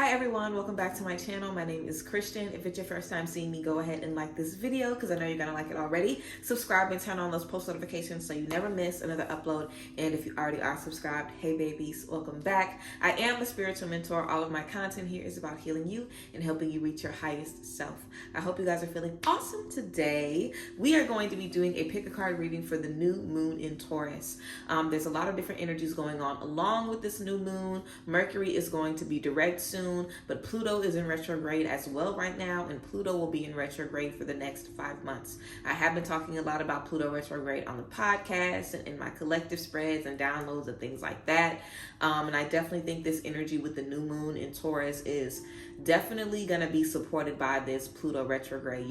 Hi everyone, welcome back to my channel. My name is Christian. If it's your first time seeing me, go ahead and like this video because I know you're gonna like it already. Subscribe and turn on those post notifications so you never miss another upload. And if you already are subscribed, hey babies, welcome back. I am a spiritual mentor. All of my content here is about healing you and helping you reach your highest self. I hope you guys are feeling awesome today. We are going to be doing a pick a card reading for the new moon in Taurus. There's a lot of different energies going on along with this new moon. Mercury is going to be direct soon, but Pluto is in retrograde as well right now, and Pluto will be in retrograde for the next 5 months. I have been talking a lot about Pluto retrograde on the podcast and in my collective spreads and downloads and things like that. And I definitely think this energy with the new moon in Taurus is definitely going to be supported by this Pluto retrograde.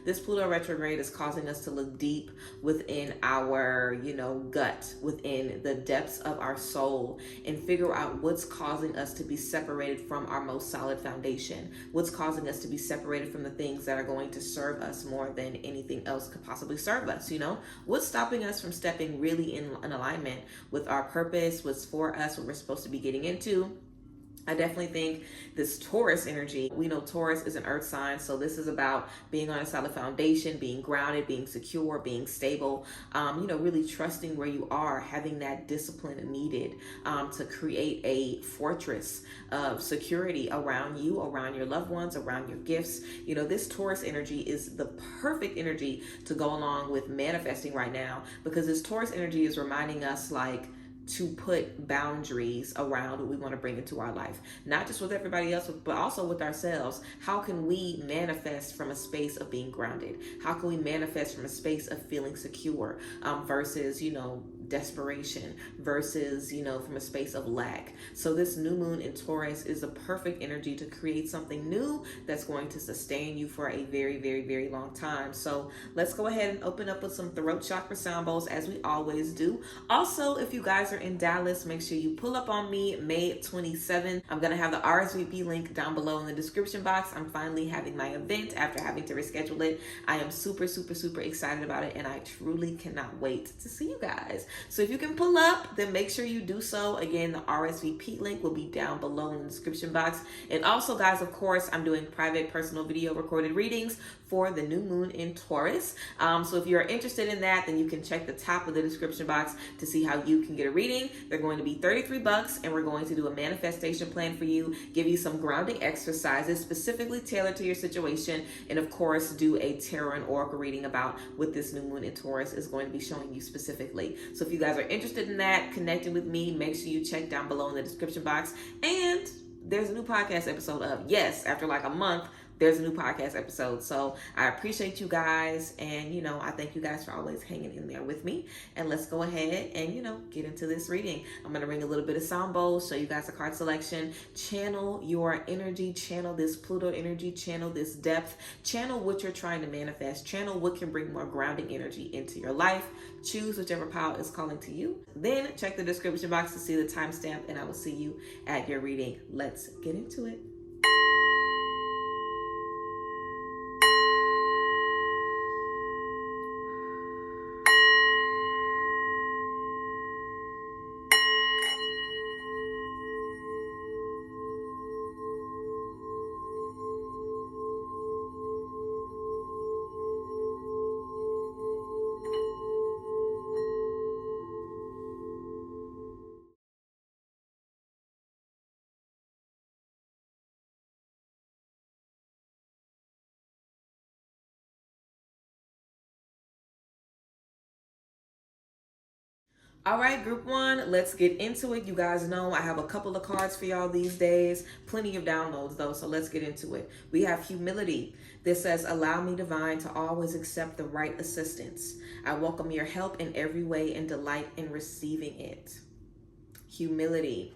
This Pluto retrograde is causing us to look deep within our, gut, within the depths of our soul, and figure out what's causing us to be separated from our most solid foundation, what's causing us to be separated from the things that are going to serve us more than anything else could possibly serve us. What's stopping us from stepping really in alignment with our purpose, what's for us, what we're supposed to be getting into. I definitely think this Taurus energy, we know Taurus is an earth sign, so this is about being on a solid foundation, being grounded, being secure, being stable, really trusting where you are, having that discipline needed to create a fortress of security around you, around your loved ones, around your gifts. This Taurus energy is the perfect energy to go along with manifesting right now, because this Taurus energy is reminding us to put boundaries around what we want to bring into our life, not just with everybody else, but also with ourselves. How can we manifest from a space of being grounded? How can we manifest from a space of feeling secure versus, desperation versus, from a space of lack? So this new moon in Taurus is a perfect energy to create something new that's going to sustain you for a very, very, very long time. So let's go ahead and open up with some throat chakra sound bowls as we always do. Also, if you guys are in Dallas, make sure you pull up on me May 27th. I'm going to have the RSVP link down below in the description box. I'm finally having my event after having to reschedule it. I am super, super, super excited about it, and I truly cannot wait to see you guys. So if you can pull up, then make sure you do so. Again, the RSVP link will be down below in the description box. And also, guys, of course, I'm doing private personal video recorded readings for the new moon in Taurus. So if you're interested in that, then you can check the top of the description box to see how you can get a reading. They're going to be $33, and we're going to do a manifestation plan for you, give you some grounding exercises specifically tailored to your situation, and of course do a tarot and oracle reading about what this new moon in Taurus is going to be showing you specifically. So if you guys are interested in that, connecting with me, make sure you check down below in the description box. And there's a new podcast episode up. Yes, after a month, there's a new podcast episode. So I appreciate you guys, and I thank you guys for always hanging in there with me. And let's go ahead and get into this reading. I'm going to ring a little bit of sound bowls, show you guys the card selection, channel your energy, channel this Pluto energy, channel this depth, channel what you're trying to manifest, channel what can bring more grounding energy into your life. Choose whichever power is calling to you. Then check the description box to see the timestamp, and I will see you at your reading. Let's get into it. All right, group one, let's get into it. You guys know I have a couple of cards for y'all these days. Plenty of downloads though, so let's get into it. We have humility. This says, allow me, divine, to always accept the right assistance. I welcome your help in every way and delight in receiving it. Humility.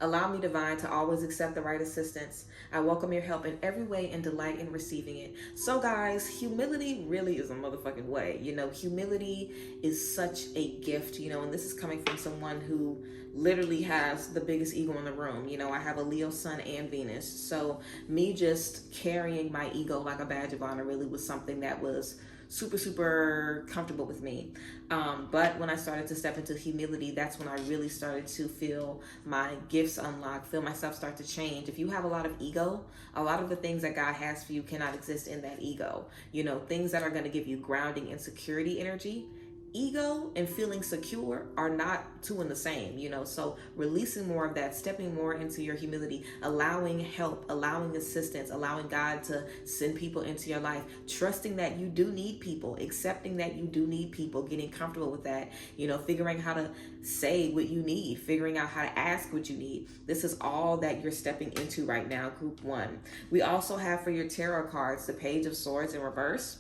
Allow me, divine, to always accept the right assistance. I welcome your help in every way and delight in receiving it. So guys, humility really is a motherfucking way. Humility is such a gift, and this is coming from someone who literally has the biggest ego in the room. I have a Leo sun and Venus. So me just carrying my ego like a badge of honor really was something that was super comfortable with me. But when I started to step into humility, that's when I really started to feel my gifts unlock, feel myself start to change. If you have a lot of ego, a lot of the things that God has for you cannot exist in that ego. You know, things that are going to give you grounding and security energy. Ego and feeling secure are not two in the same, you know. So releasing more of that, stepping more into your humility, allowing help, allowing assistance, allowing God to send people into your life, trusting that you do need people, accepting that you do need people, getting comfortable with that, you know, figuring how to say what you need, figuring out how to ask what you need. This is all that you're stepping into right now, group 1. We also have for your tarot cards the Page of Swords in reverse.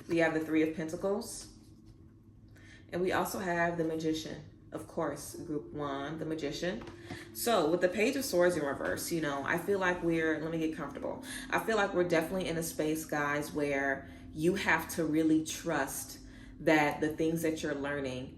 We have the 3 of Pentacles. And we also have the Magician, of course, group 1, the Magician. So with the Page of Swords in reverse, you know, I feel like let me get comfortable. I feel like we're definitely in a space, guys, where you have to really trust that the things that you're learning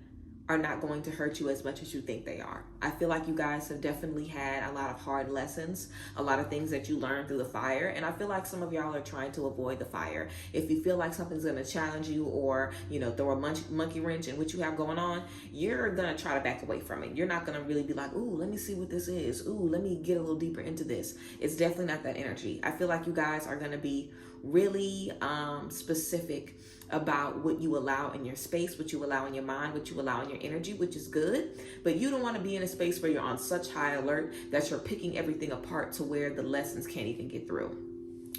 are not going to hurt you as much as you think they are. I feel like you guys have definitely had a lot of hard lessons, a lot of things that you learned through the fire, and I feel like some of y'all are trying to avoid the fire. If you feel like something's gonna challenge you or, you know, throw a monkey wrench in what you have going on, you're gonna try to back away from it. You're not gonna really be like, ooh, let me see what this is. Ooh, let me get a little deeper into this. It's definitely not that energy. I feel like you guys are gonna be really specific about what you allow in your space, what you allow in your mind, what you allow in your energy, which is good. But you don't want to be in a space where you're on such high alert that you're picking everything apart to where the lessons can't even get through.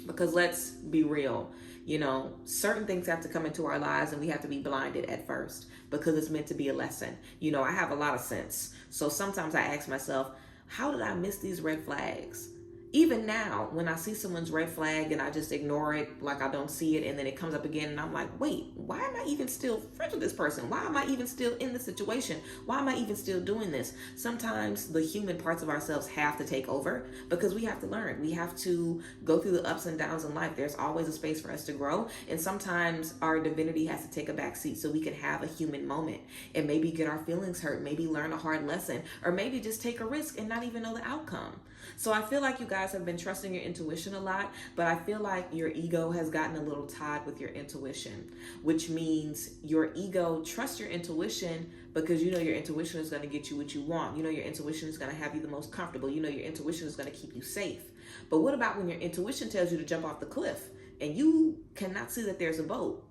Because let's be real, you know, certain things have to come into our lives and we have to be blinded at first because it's meant to be a lesson. You know, I have a lot of sense. So sometimes I ask myself, how did I miss these red flags? Even now, when I see someone's red flag and I just ignore it, like I don't see it, and then it comes up again and I'm like, wait, why am I even still friends with this person? Why am I even still in this situation? Why am I even still doing this? Sometimes the human parts of ourselves have to take over because we have to learn. We have to go through the ups and downs in life. There's always a space for us to grow. And sometimes our divinity has to take a back seat so we can have a human moment and maybe get our feelings hurt, maybe learn a hard lesson, or maybe just take a risk and not even know the outcome. So I feel like you guys have been trusting your intuition a lot, but I feel like your ego has gotten a little tied with your intuition, which means your ego trusts your intuition because you know your intuition is going to get you what you want. You know your intuition is going to have you the most comfortable. You know your intuition is going to keep you safe. But what about when your intuition tells you to jump off the cliff and you cannot see that there's a boat?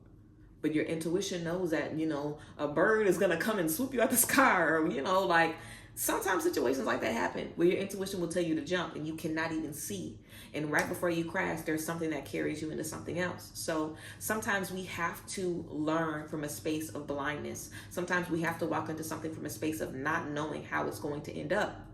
But your intuition knows that, you know, a bird is going to come and swoop you out the sky, or, you know, like, sometimes situations like that happen where your intuition will tell you to jump and you cannot even see. And right before you crash, there's something that carries you into something else. So sometimes we have to learn from a space of blindness. Sometimes we have to walk into something from a space of not knowing how it's going to end up.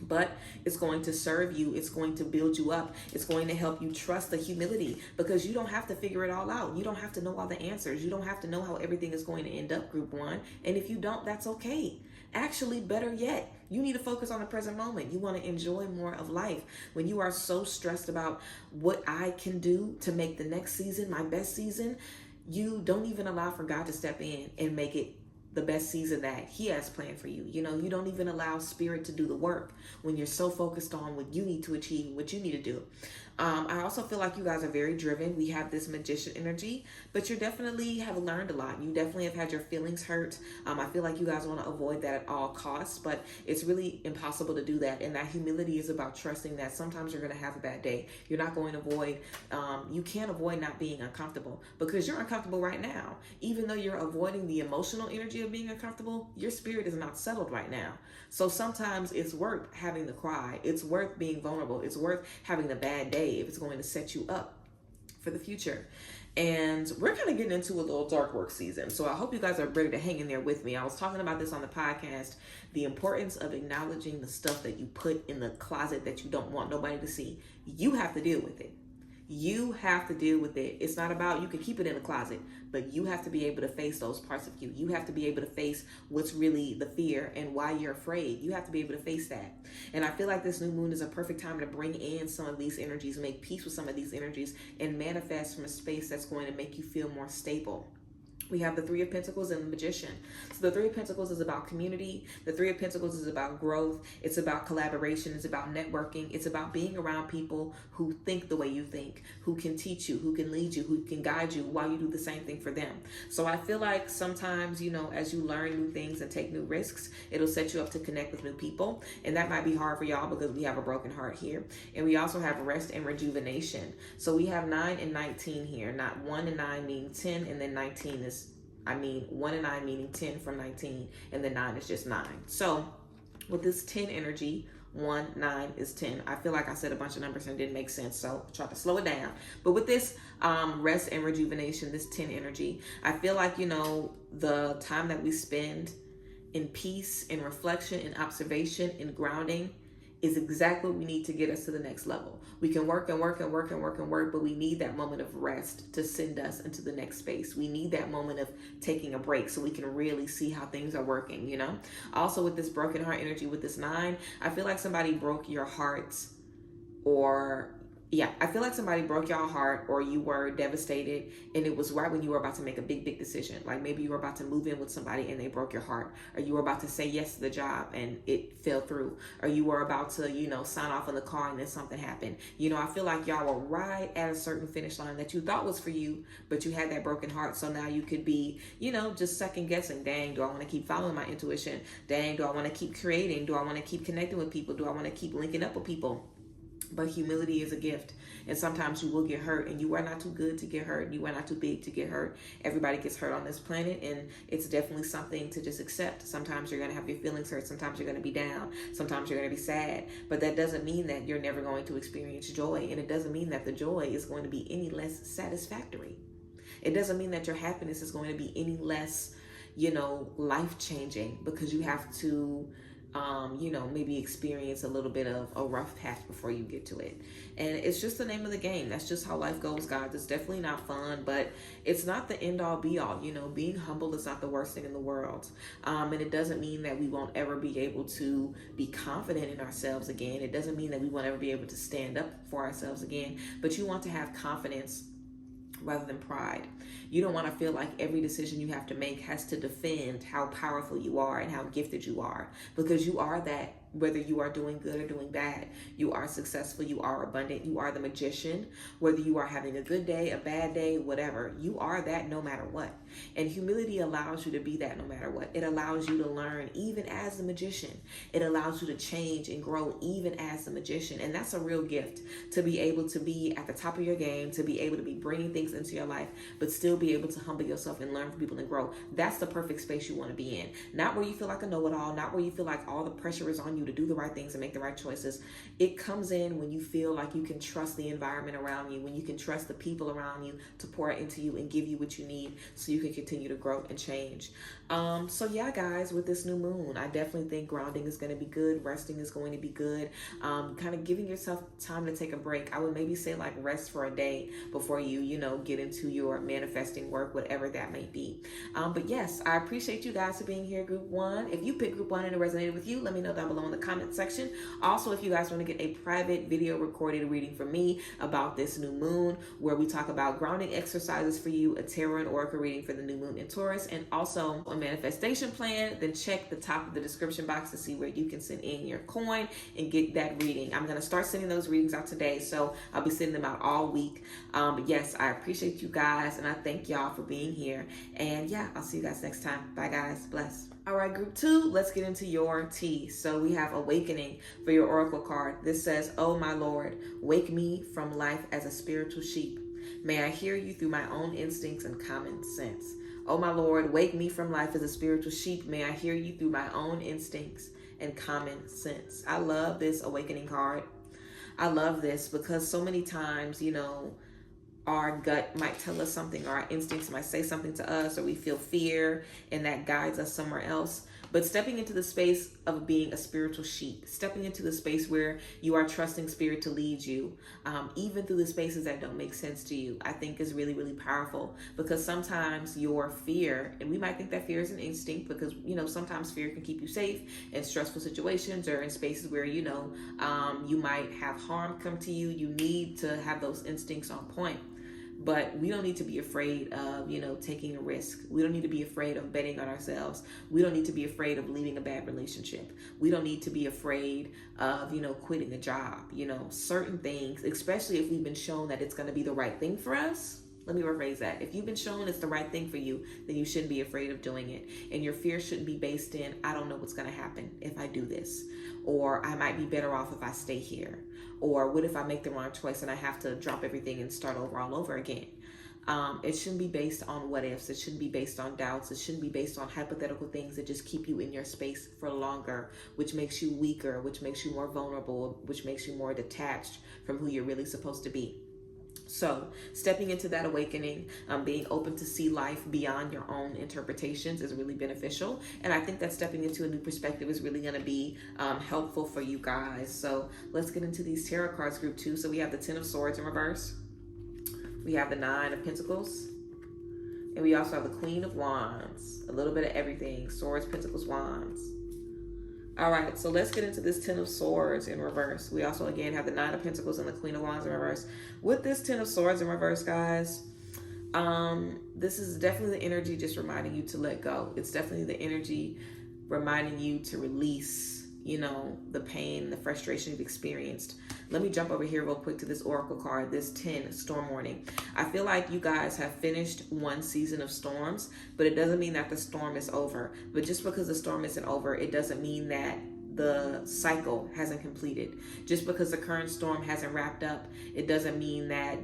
But it's going to serve you. It's going to build you up. It's going to help you trust the humility because you don't have to figure it all out. You don't have to know all the answers. You don't have to know how everything is going to end up, group 1. And if you don't, that's okay. Actually, better yet, you need to focus on the present moment. You want to enjoy more of life. When you are so stressed about what I can do to make the next season my best season, you don't even allow for God to step in and make it the best season that he has planned for you. You know, you don't even allow spirit to do the work when you're so focused on what you need to achieve, what you need to do. I also feel like you guys are very driven. We have this magician energy, but you definitely have learned a lot. You definitely have had your feelings hurt. I feel like you guys want to avoid that at all costs, but it's really impossible to do that. And that humility is about trusting that sometimes you're going to have a bad day. You're not going to avoid, you can't avoid not being uncomfortable because you're uncomfortable right now. Even though you're avoiding the emotional energy of being uncomfortable, your spirit is not settled right now. So sometimes it's worth having the cry. It's worth being vulnerable. It's worth having the bad day if it's going to set you up for the future. And we're kind of getting into a little dark work season. So I hope you guys are ready to hang in there with me. I was talking about this on the podcast, the importance of acknowledging the stuff that you put in the closet that you don't want nobody to see. You have to deal with it. You have to deal with it. It's not about you can keep it in the closet, but you have to be able to face those parts of you. You have to be able to face what's really the fear and why you're afraid. You have to be able to face that. And I feel like this new moon is a perfect time to bring in some of these energies, make peace with some of these energies, and manifest from a space that's going to make you feel more stable. We have the Three of Pentacles and the Magician. So the Three of Pentacles is about community. The Three of Pentacles is about growth. It's about collaboration. It's about networking. It's about being around people who think the way you think, who can teach you, who can lead you, who can guide you while you do the same thing for them. So I feel like sometimes, you know, as you learn new things and take new risks, it'll set you up to connect with new people. And that might be hard for y'all because we have a broken heart here. And we also have rest and rejuvenation. So we have 9 and 19 here. Not 1 and 9 meaning 10, and then 19 is 1 and 9 meaning 10 from 19, and then 9 is just 9. So with this 10 energy, 1, 9 is 10. I feel like I said a bunch of numbers and it didn't make sense, so I tried to slow it down. But with this rest and rejuvenation, this 10 energy, I feel like, you know, the time that we spend in peace, in reflection, in observation, in grounding is exactly what we need to get us to the next level. We can work and work and work and work and work, but we need that moment of rest to send us into the next space. We need that moment of taking a break so we can really see how things are working, you know? Also with this broken heart energy, with this 9, I feel like somebody broke your heart, or I feel like somebody broke your heart, or you were devastated, and it was right when you were about to make a big decision. Like maybe you were about to move in with somebody and they broke your heart, or you were about to say yes to the job and it fell through, or you were about to, you know, sign off on the car and then something happened. You know, I feel like y'all were right at a certain finish line that you thought was for you, but you had that broken heart. So now you could be, you know, just second guessing. Dang, do I want to keep following my intuition? Dang, do I want to keep creating? Do I want to keep connecting with people? Do I want to keep linking up with people? But humility is a gift, and sometimes you will get hurt, and you are not too good to get hurt. You are not too big to get hurt. Everybody gets hurt on this planet, and it's definitely something to just accept. Sometimes you're going to have your feelings hurt. Sometimes you're going to be down. Sometimes you're going to be sad. But that doesn't mean that you're never going to experience joy, and it doesn't mean that the joy is going to be any less satisfactory. It doesn't mean that your happiness is going to be any less, you know, life-changing, because you have to you know, maybe experience a little bit of a rough patch before you get to it. And it's just the name of the game. That's just how life goes, guys. It's definitely not fun, but it's not the end all be all. You know, being humble is not the worst thing in the world. And it doesn't mean that we won't ever be able to be confident in ourselves again. It doesn't mean that we won't ever be able to stand up for ourselves again, but you want to have confidence rather than pride. You don't want to feel like every decision you have to make has to defend how powerful you are and how gifted you are, because you are that. Whether you are doing good or doing bad, you are successful, you are abundant, you are the magician. Whether you are having a good day, a bad day, whatever, you are that no matter what. And humility allows you to be that no matter what. It allows you to learn even as the magician. It allows you to change and grow even as the magician. And that's a real gift, to be able to be at the top of your game, to be able to be bringing things into your life, but still be able to humble yourself and learn from people and grow. That's the perfect space you want to be in. Not where you feel like a know-it-all, not where you feel like all the pressure is on you to do the right things and make the right choices. It comes in when you feel like you can trust the environment around you, when you can trust the people around you to pour into you and give you what you need so you can continue to grow and change. So yeah, guys, with this new moon, I definitely think grounding is going to be good. Resting is going to be good. Kind of giving yourself time to take a break. I would maybe say like rest for a day before you, you know, get into your manifesting work, whatever that may be. But yes, I appreciate you guys for being here, Group 1. If you picked Group 1 and it resonated with you, let me know down below in the comment section. Also, if you guys want to get a private video recorded reading from me about this new moon, where we talk about grounding exercises for you, a tarot and oracle reading for the new moon in Taurus, and also a manifestation plan, then check the top of the description box to see where you can send in your coin and get that reading. I'm going to start sending those readings out today, so I'll be sending them out all week. But yes, I appreciate you guys, and I thank y'all for being here. And yeah, I'll see you guys next time. Bye, guys. Bless. All right, Group 2, let's get into your tea. So we have Awakening for your oracle card. This says, "Oh my Lord, wake me from life as a spiritual sheep. May I hear you through my own instincts and common sense. Oh my Lord, wake me from life as a spiritual sheep. May I hear you through my own instincts and common sense." I love this Awakening card. I love this because so many times, you know, our gut might tell us something, or our instincts might say something to us, or we feel fear and that guides us somewhere else. But stepping into the space of being a spiritual sheep, stepping into the space where you are trusting spirit to lead you, even through the spaces that don't make sense to you, I think is really, really powerful. Because sometimes your fear, and we might think that fear is an instinct, because, you know, sometimes fear can keep you safe in stressful situations or in spaces where, you know, you might have harm come to you. You need to have those instincts on point. but we don't need to be afraid of, taking a risk. We don't need to be afraid of betting on ourselves. We don't need to be afraid of leaving a bad relationship. We don't need to be afraid of, quitting a job. Certain things, especially if we've been shown that it's going to be the right thing for us. Let me rephrase that. If you've been shown it's the right thing for you, then you shouldn't be afraid of doing it. And your fear shouldn't be based in, I don't know what's going to happen if I do this. Or I might be better off if I stay here. Or what if I make the wrong choice and I have to drop everything and start over all over again? It shouldn't be based on what ifs. It shouldn't be based on doubts. It shouldn't be based on hypothetical things that just keep you in your space for longer, which makes you weaker, which makes you more vulnerable, which makes you more detached from who you're really supposed to be. So stepping into that awakening, being open to see life beyond your own interpretations is really beneficial. And I think that stepping into a new perspective is really going to be helpful for you guys. So let's get into these tarot cards, group 2. So we have the 10 of Swords in reverse. We have the 9 of Pentacles. And we also have the Queen of Wands. A little bit of everything. Swords, Pentacles, Wands. All right, so let's get into this 10 of Swords in reverse. We also, again, have the 9 of Pentacles and the Queen of Wands in reverse. With this 10 of Swords in reverse, guys, this is definitely the energy just reminding you to let go. It's definitely the energy reminding you to release, the pain, the frustration you've experienced. Let me jump over here real quick to this Oracle card, this 10, Storm Warning. I feel like you guys have finished one season of storms, but it doesn't mean that the storm is over. But just because the storm isn't over, it doesn't mean that the cycle hasn't completed. Just because the current storm hasn't wrapped up, it doesn't mean that,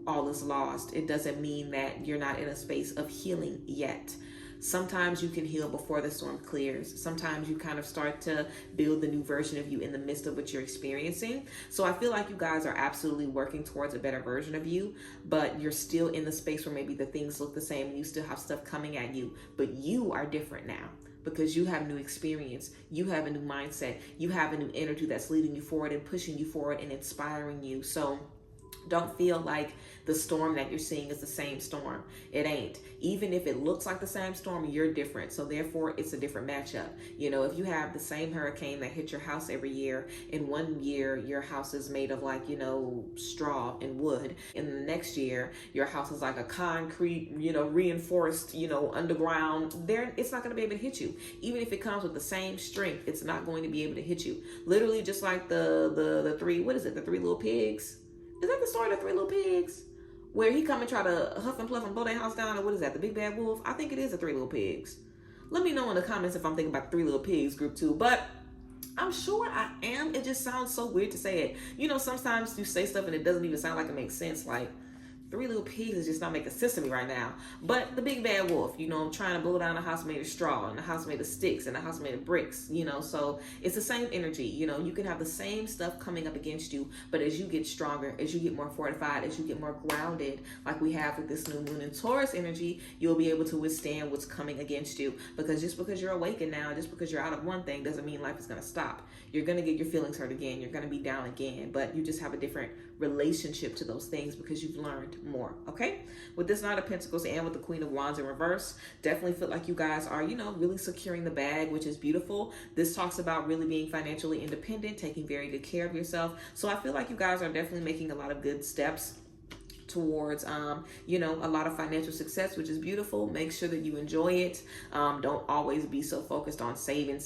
all is lost. It doesn't mean that you're not in a space of healing yet. Sometimes you can heal before the storm clears. Sometimes you kind of start to build the new version of you in the midst of what you're experiencing. So I feel like you guys are absolutely working towards a better version of you, but you're still in the space where maybe the things look the same and you still have stuff coming at you, but you are different now. Because you have new experience, you have a new mindset, you have a new energy that's leading you forward and pushing you forward and inspiring you. So don't feel like the storm that you're seeing is the same storm. It ain't. Even if it looks like the same storm, you're different. So therefore, it's a different matchup. If you have the same hurricane that hits your house every year, in one year, your house is made of straw and wood. In the next year, your house is like a concrete, reinforced, underground. There, it's not going to be able to hit you. Even if it comes with the same strength, it's not going to be able to hit you. Literally just like the three, what is it? The Three Little Pigs? Is that the story of the Three Little Pigs? Where he come and try to huff and puff and blow their house down, or what is that? The Big Bad Wolf? I think it is the Three Little Pigs. Let me know in the comments if I'm thinking about Three Little Pigs, group 2. But I'm sure I am. It just sounds so weird to say it. Sometimes you say stuff and it doesn't even sound like it makes sense. Like, Three Little Pigs is just not making sense to me right now. But the Big Bad Wolf, I'm trying to blow down a house made of straw and a house made of sticks and a house made of bricks, so it's the same energy. You can have the same stuff coming up against you, but as you get stronger, as you get more fortified, as you get more grounded, like we have with this new moon in Taurus energy, you'll be able to withstand what's coming against you. Because just because you're awakened now, just because you're out of one thing doesn't mean life is going to stop. You're going to get your feelings hurt again. You're going to be down again, but you just have a different relationship to those things because you've learned more. Okay, with this Knight of Pentacles and with the Queen of Wands in reverse, definitely feel like you guys are really securing the bag, which is beautiful. This talks about really being financially independent, taking very good care of yourself. So I feel like you guys are definitely making a lot of good steps towards a lot of financial success, which is beautiful. Make sure that you enjoy it. Don't always be so focused on saving.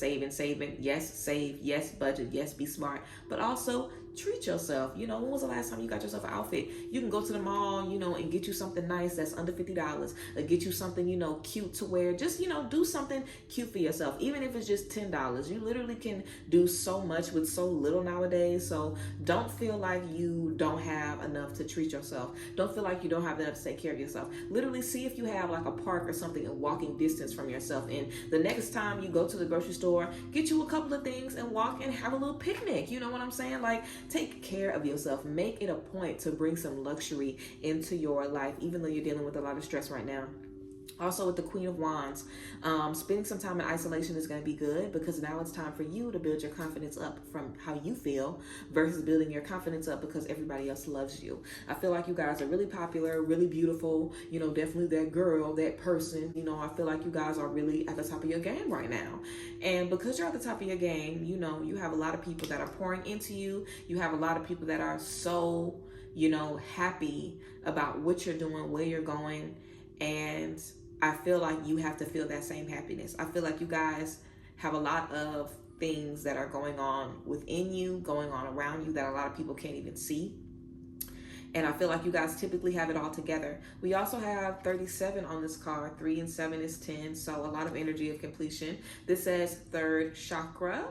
Yes, save. Yes, budget. Yes, be smart, but also treat yourself. When was the last time you got yourself an outfit? You can go to the mall, and get you something nice that's under $50, or get you something, cute to wear. Just, do something cute for yourself. Even if it's just $10, you literally can do so much with so little nowadays. So don't feel like you don't have enough to treat yourself. Don't feel like you don't have enough to take care of yourself. Literally see if you have like a park or something in walking distance from yourself. And the next time you go to the grocery store, get you a couple of things and walk and have a little picnic. You know what I'm saying? Like, take care of yourself. Make it a point to bring some luxury into your life, even though you're dealing with a lot of stress right now. Also with the Queen of Wands, spending some time in isolation is going to be good, because now it's time for you to build your confidence up from how you feel versus building your confidence up because everybody else loves you. I feel like you guys are really popular, really beautiful, definitely that girl, that person. I feel like you guys are really at the top of your game right now. And because you're at the top of your game, you have a lot of people that are pouring into you. You have a lot of people that are so, happy about what you're doing, where you're going. And I feel like you have to feel that same happiness. I feel like you guys have a lot of things that are going on within you, going on around you that a lot of people can't even see. And I feel like you guys typically have it all together. We also have 37 on this card. 3 and 7 is 10. So a lot of energy of completion. This says third chakra.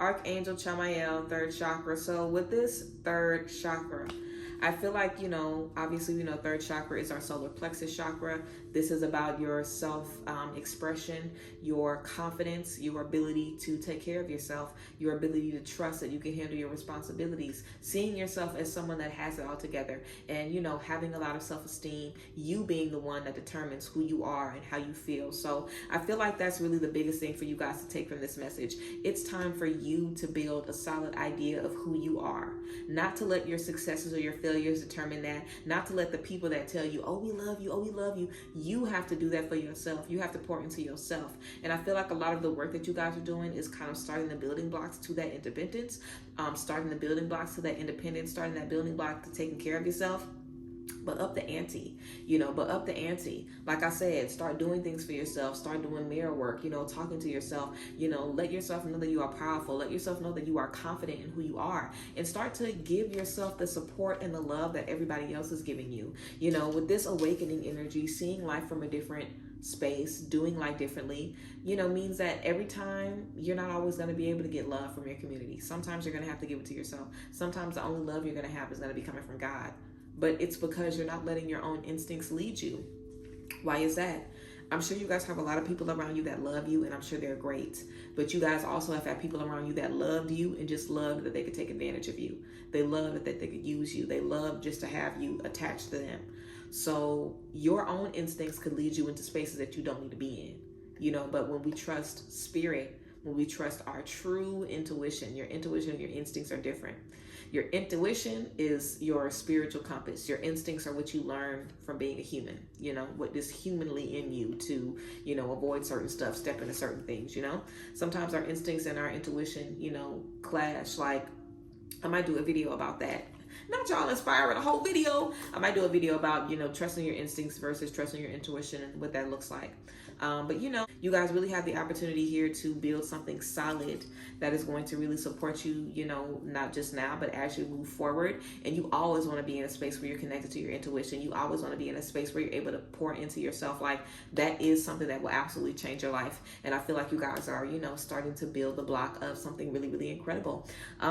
Archangel Chamael, third chakra. So with this third chakra, I feel like, obviously, third chakra is our solar plexus chakra. This is about your self-expression, your confidence, your ability to take care of yourself, your ability to trust that you can handle your responsibilities, seeing yourself as someone that has it all together, and, having a lot of self-esteem, you being the one that determines who you are and how you feel. So I feel like that's really the biggest thing for you guys to take from this message. It's time for you to build a solid idea of who you are, not to let your successes or your failures determine that, not to let the people that tell you, oh, we love you, oh, we love you. You have to do that for yourself. You have to pour into yourself. And I feel like a lot of the work that you guys are doing is kind of starting the building blocks to that independence, starting the building blocks to that independence, starting that building block to taking care of yourself. But up the ante, but up the ante. Like I said, start doing things for yourself. Start doing mirror work, talking to yourself. Let yourself know that you are powerful. Let yourself know that you are confident in who you are. And start to give yourself the support and the love that everybody else is giving you. With this awakening energy, seeing life from a different space, doing life differently, means that every time you're not always going to be able to get love from your community. Sometimes you're going to have to give it to yourself. Sometimes the only love you're going to have is going to be coming from God. But it's because you're not letting your own instincts lead you. Why is that? I'm sure you guys have a lot of people around you that love you, and I'm sure they're great. But you guys also have had people around you that loved you and just loved that they could take advantage of you. They loved that they could use you. They loved just to have you attached to them. So your own instincts could lead you into spaces that you don't need to be in. But when we trust spirit, when we trust our true intuition, your intuition and your instincts are different. Your intuition is your spiritual compass. Your instincts are what you learned from being a human, what is humanly in you to, avoid certain stuff, step into certain things, Sometimes our instincts and our intuition, clash. Like, I might do a video about that. Not y'all inspiring a whole video. I might do a video about, trusting your instincts versus trusting your intuition and what that looks like. But you guys really have the opportunity here to build something solid that is going to really support you, not just now, but as you move forward. And you always want to be in a space where you're connected to your intuition. You always want to be in a space where you're able to pour into yourself. Like, that is something that will absolutely change your life. And I feel like you guys are, starting to build the block of something really, really incredible.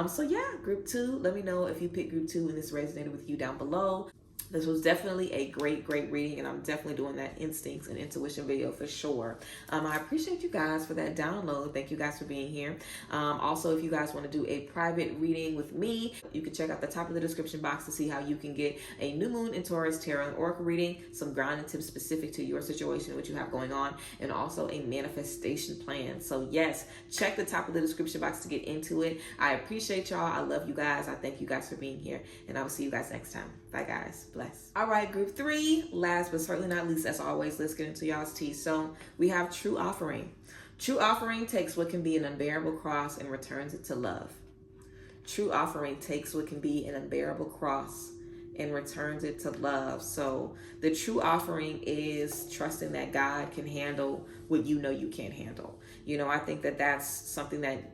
So yeah, group 2, let me know if you picked group 2 and this resonated with you down below. This was definitely a great reading, and I'm definitely doing that instincts and intuition video for sure. I appreciate you guys for that download. Thank you guys for being here. Also, if you guys want to do a private reading with me, you can check out the top of the description box to see how you can get a new moon in Taurus tarot and oracle reading, some grounding tips specific to your situation, what you have going on, and also a manifestation plan. So yes, check the top of the description box to get into it. I appreciate y'all. I love you guys. I thank you guys for being here, and I will see you guys next time. Bye guys. Bless. All right, group 3, last but certainly not least, as always, let's get into y'all's tea. So we have true offering. True offering takes what can be an unbearable cross and returns it to love. True offering takes what can be an unbearable cross and returns it to love. So the true offering is trusting that God can handle what you can't handle. I think that that's something that,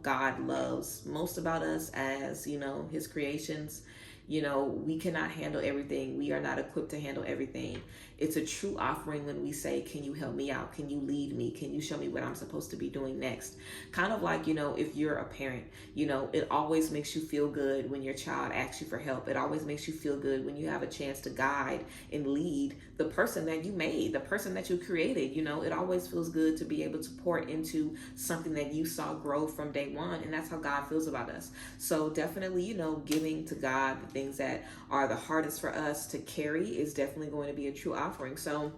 God loves most about us as, his creations. We cannot handle everything. We are not equipped to handle everything. It's a true offering when we say, can you help me out? Can you lead me? Can you show me what I'm supposed to be doing next? Kind of like, if you're a parent, it always makes you feel good when your child asks you for help. It always makes you feel good when you have a chance to guide and lead the person that you made, the person that you created. It always feels good to be able to pour into something that you saw grow from day one. And that's how God feels about us. So definitely, giving to God the things that are the hardest for us to carry is definitely going to be a true offering. So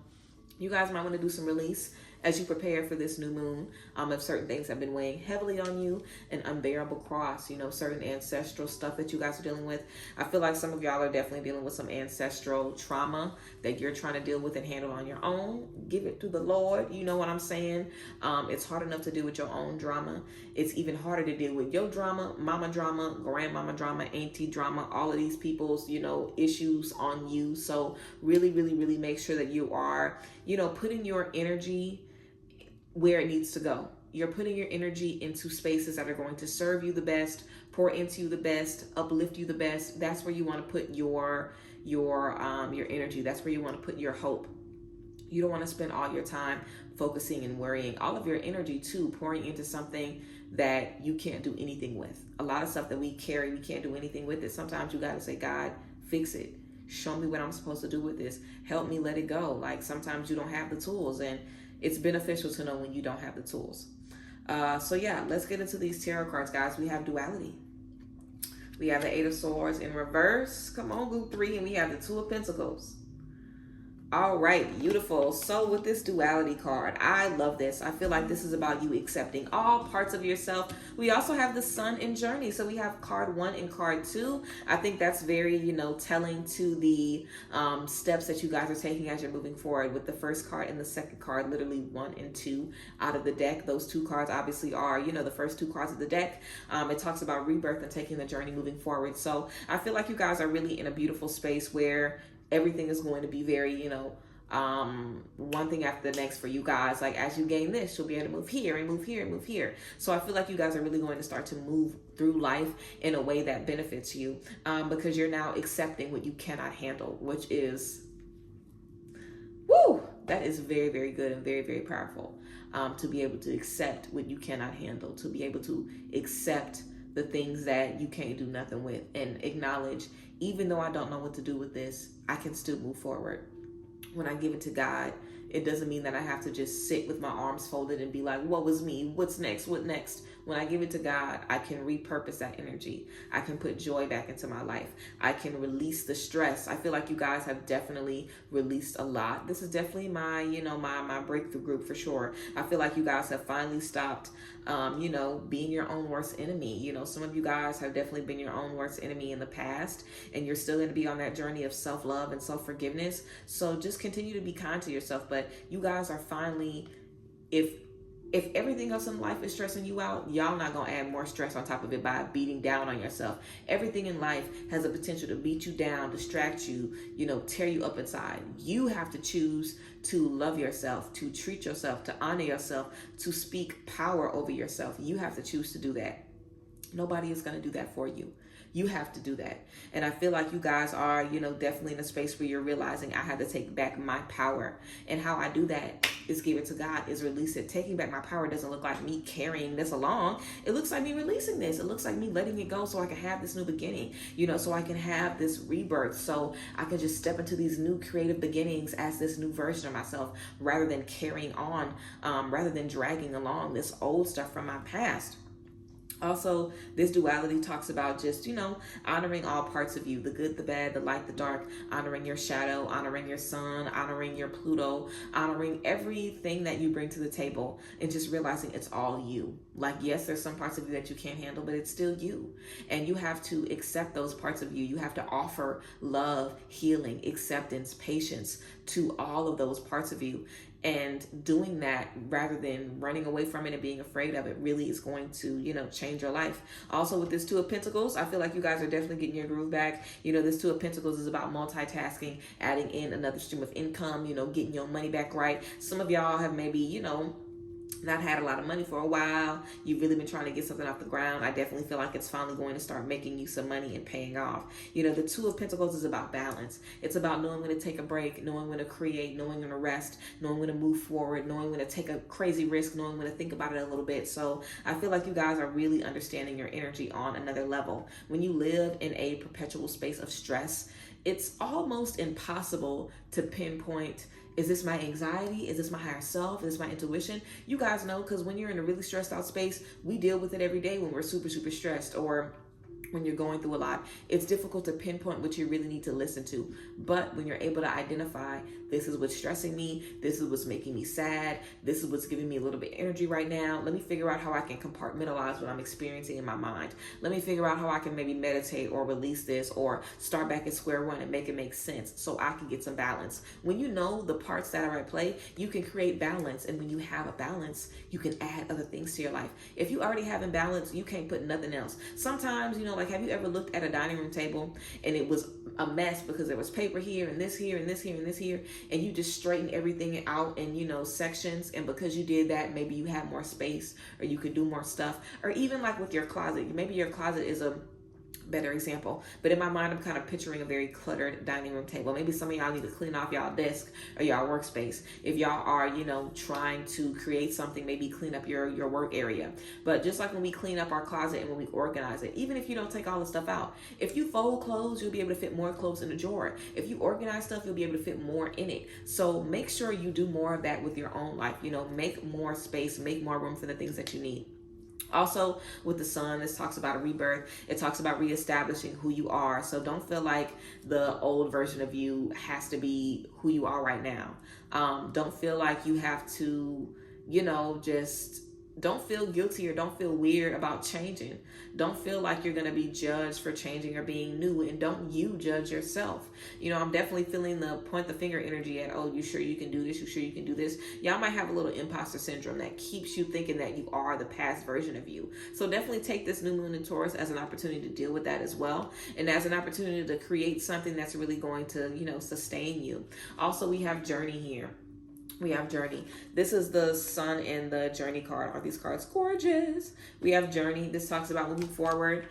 You guys might want to do some release as you prepare for this new moon. If certain things have been weighing heavily on you, an unbearable cross, certain ancestral stuff that you guys are dealing with. I feel like some of y'all are definitely dealing with some ancestral trauma that you're trying to deal with and handle on your own. Give it to the Lord. You know what I'm saying? It's hard enough to deal with your own drama. It's even harder to deal with your drama, mama drama, grandmama drama, auntie drama, all of these people's, issues on you. So really, really, really make sure that you are, putting your energy where it needs to go. You're putting your energy into spaces that are going to serve you the best, pour into you the best, uplift you the best. That's where you want to put your energy. That's where you want to put your hope. You don't want to spend all your time focusing and worrying. All of your energy too, pouring into something that you can't do anything with. A lot of stuff that we carry, we can't do anything with it. Sometimes you got to say, God, fix it. Show me what I'm supposed to do with this. Help me let it go. Like sometimes you don't have the tools, and it's beneficial to know when you don't have the tools. So yeah, let's get into these tarot cards, guys. We have duality. We have the Eight of Swords in reverse. Come on, group 3. And we have the Two of Pentacles. All right, beautiful. So with this duality card, I love this. I feel like this is about you accepting all parts of yourself. We also have the Sun in Journey. So we have card 1 and card 2. I think that's very, telling to the steps that you guys are taking as you're moving forward, with the first card and the second card, literally 1 and 2 out of the deck. Those 2 cards obviously are, the first 2 cards of the deck. It talks about rebirth and taking the journey moving forward. So I feel like you guys are really in a beautiful space where everything is going to be very, one thing after the next for you guys. Like as you gain this, you'll be able to move here and move here and move here. So I feel like you guys are really going to start to move through life in a way that benefits you, because you're now accepting what you cannot handle, which is, that is very, very good and very, very powerful. To be able to accept what you cannot handle, to be able to accept the things that you can't do nothing with, and acknowledge, even though I don't know what to do with this, I can still move forward. When I give it to God, it doesn't mean that I have to just sit with my arms folded and be like, what was me? What's next? What next? When I give it to God, I can repurpose that energy. I can put joy back into my life. I can release the stress. I feel like you guys have definitely released a lot. This is definitely my, my breakthrough group for sure. I feel like you guys have finally stopped, being your own worst enemy. Some of you guys have definitely been your own worst enemy in the past, and you're still going to be on that journey of self-love and self-forgiveness. So just continue to be kind to yourself. But you guys are finally, if everything else in life is stressing you out, y'all not gonna add more stress on top of it by beating down on yourself. Everything in life has a potential to beat you down, distract you, tear you up inside. You have to choose to love yourself, to treat yourself, to honor yourself, to speak power over yourself. You have to choose to do that. Nobody is gonna do that for you. You have to do that. And I feel like you guys are, definitely in a space where you're realizing I had to take back my power. And how I do that is give it to God, is release it. Taking back my power doesn't look like me carrying this along. It looks like me releasing this. It looks like me letting it go so I can have this new beginning, so I can have this rebirth, so I can just step into these new creative beginnings as this new version of myself, rather than carrying on, rather than dragging along this old stuff from my past. Also, this duality talks about just, honoring all parts of you, the good, the bad, the light, the dark, honoring your shadow, honoring your sun, honoring your Pluto, honoring everything that you bring to the table, and just realizing it's all you. Like, yes, there's some parts of you that you can't handle, but it's still you. And you have to accept those parts of you. You have to offer love, healing, acceptance, patience to all of those parts of you. And doing that rather than running away from it and being afraid of it really is going to, change your life. Also, with this Two of Pentacles, I feel like you guys are definitely getting your groove back. This Two of Pentacles is about multitasking, adding in another stream of income, getting your money back right. Some of y'all have maybe, not had a lot of money for a while. You've really been trying to get something off the ground. I definitely feel like it's finally going to start making you some money and paying off. The Two of Pentacles is about balance. It's about knowing when to take a break, knowing when to create, knowing when to rest, knowing when to move forward, knowing when to take a crazy risk, knowing when to think about it a little bit. So I feel like you guys are really understanding your energy on another level. When you live in a perpetual space of stress, it's almost impossible to pinpoint, is this my anxiety? Is this my higher self? Is this my intuition? You guys know, because when you're in a really stressed out space, we deal with it every day when we're super, super stressed. Or when you're going through a lot, it's difficult to pinpoint what you really need to listen to. But when you're able to identify, this is what's stressing me, this is what's making me sad, this is what's giving me a little bit of energy right now, let me figure out how I can compartmentalize what I'm experiencing in my mind. Let me figure out how I can maybe meditate or release this or start back at square one and make it make sense so I can get some balance. When you know the parts that are at play, you can create balance. And when you have a balance, you can add other things to your life. If you already have imbalance, you can't put nothing else. Sometimes, like, have you ever looked at a dining room table and it was a mess because there was paper here and this here and this here and this here, and you just straighten everything out in, sections, and because you did that, maybe you have more space or you could do more stuff. Or even like with your closet, maybe your closet is a better example, but in my mind I'm kind of picturing a very cluttered dining room table. Maybe some of y'all need to clean off y'all desk or y'all workspace. If y'all are trying to create something, maybe clean up your work area. But just like when we clean up our closet and when we organize it, even if you don't take all the stuff out, if you fold clothes, you'll be able to fit more clothes in a drawer. If you organize stuff, you'll be able to fit more in it. So make sure you do more of that with your own life. Make more space, make more room for the things that you need. Also, with the sun, this talks about a rebirth. It talks about reestablishing who you are. So don't feel like the old version of you has to be who you are right now. Don't feel like you have to, just don't feel guilty or don't feel weird about changing. Don't feel like you're going to be judged for changing or being new, and don't you judge yourself. I'm definitely feeling the point the finger energy at, oh, you sure you can do this? You sure you can do this? Y'all might have a little imposter syndrome that keeps you thinking that you are the past version of you. So definitely take this new moon in Taurus as an opportunity to deal with that as well, and as an opportunity to create something that's really going to, sustain you. Also, we have Journey here. We have Journey. This is the Sun and the Journey card. Are these cards gorgeous? We have Journey. This talks about moving forward,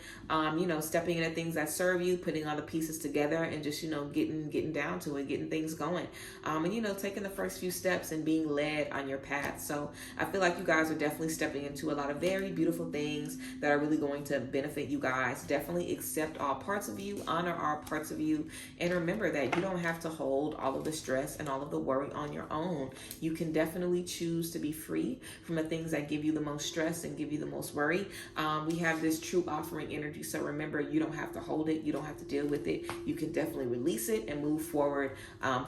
stepping into things that serve you, putting all the pieces together, and just, getting down to it, getting things going. And, taking the first few steps and being led on your path. So I feel like you guys are definitely stepping into a lot of very beautiful things that are really going to benefit you guys. Definitely accept all parts of you, honor all parts of you, and remember that you don't have to hold all of the stress and all of the worry on your own. You can definitely choose to be free from the things that give you the most stress and give you the most worry. We have this true offering energy. So remember, you don't have to hold it. You don't have to deal with it. You can definitely release it and move forward,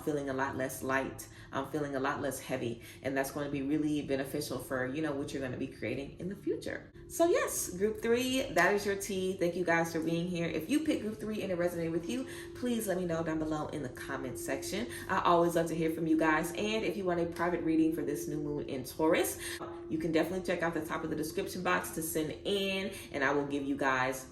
feeling a lot less light, feeling a lot less heavy. And that's going to be really beneficial for, what you're going to be creating in the future. So yes, group 3, that is your tea. Thank you guys for being here. If you pick group 3 and it resonated with you, please let me know down below in the comment section. I always love to hear from you guys. And if you want a private reading for this new moon in Taurus, you can definitely check out the top of the description box to send in, and I will give you guys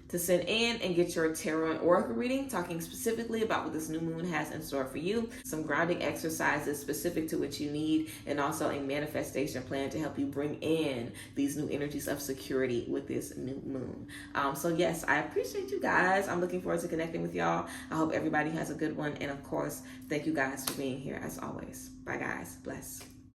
to send in and get your tarot and oracle reading, talking specifically about what this new moon has in store for you, some grounding exercises specific to what you need, and also a manifestation plan to help you bring in these new energies of security with this new moon. So yes, I appreciate you guys. I'm looking forward to connecting with y'all. I hope everybody has a good one. And of course, thank you guys for being here as always. Bye guys. Bless.